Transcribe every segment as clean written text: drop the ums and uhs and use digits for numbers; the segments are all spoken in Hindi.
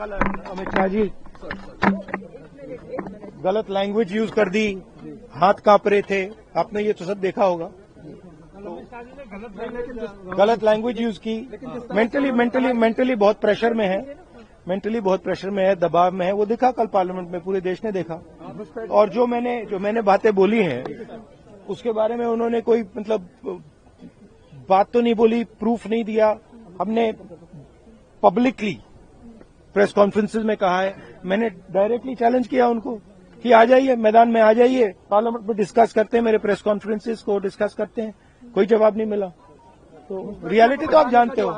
अमित शाह जी गलत लैंग्वेज यूज कर दी, हाथ कांप रहे थे, आपने ये तो सब देखा होगा। गलत लैंग्वेज यूज की, मेंटली बहुत प्रेशर में है, दबाव में है। वो दिखा कल पार्लियामेंट में, पूरे देश ने देखा। और जो मैंने बातें बोली हैं उसके बारे में उन्होंने कोई बात तो नहीं बोली, प्रूफ नहीं दिया। हमने पब्लिकली प्रेस कॉन्फ्रेंसेज में कहा है, मैंने डायरेक्टली चैलेंज किया उनको कि आ जाइए, मैदान में आ जाइए, पार्लियामेंट में डिस्कस करते हैं, मेरे प्रेस कॉन्फ्रेंसेज को डिस्कस करते हैं। कोई जवाब नहीं मिला। तो रियलिटी तो आप जानते हो।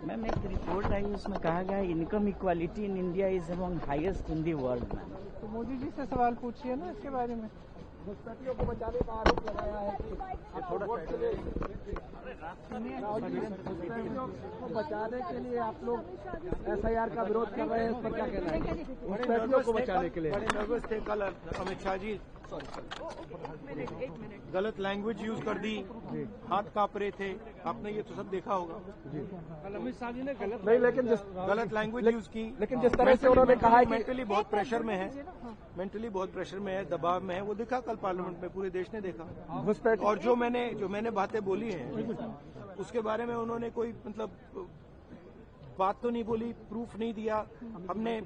मैम, एक रिपोर्ट आई, उसमें कहा गया income equality in India is among highest in the world. Ma'am, तो मोदी जी से सवाल पूछिए ना इसके बारे में। घुसपैठियों को बचाने का आरोप लगाया है कि घुसपैठियों को बचाने के लिए आप लोग एसआईआर का विरोध कर रहे हैं, इस पर क्या कहना है? घुसपैठियों को बचाने के लिए बड़े नर्वस थे कल अमित शाह जी, गलत लैंग्वेज यूज कर दी, हाथ कांप रहे थे, आपने ये तो सब देखा होगा। कल अमित शाह जी ने गलत लैंग्वेज यूज की, लेकिन जिस तरह से उन्होंने कहा है कि मेंटली बहुत प्रेशर में है, दबाव में है। वो दिखा कल पार्लियामेंट में, पूरे देश ने देखा। घुसपैठ और जो मैंने बातें बोली हैं उसके बारे में उन्होंने कोई बात तो नहीं बोली, प्रूफ नहीं दिया। हमने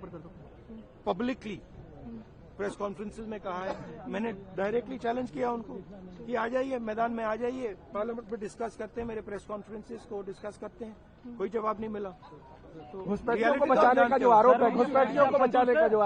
पब्लिकली प्रेस कॉन्फ्रेंसेज में कहा है, मैंने डायरेक्टली चैलेंज किया उनको कि आ जाइए, मैदान में आ जाइए, पार्लियामेंट में डिस्कस करते हैं, मेरे प्रेस कॉन्फ्रेंसेज को डिस्कस करते हैं। कोई जवाब नहीं मिला। घुसपैठियों को बचाने का जो आरोप है, घुसपैठियों को बचाने का जो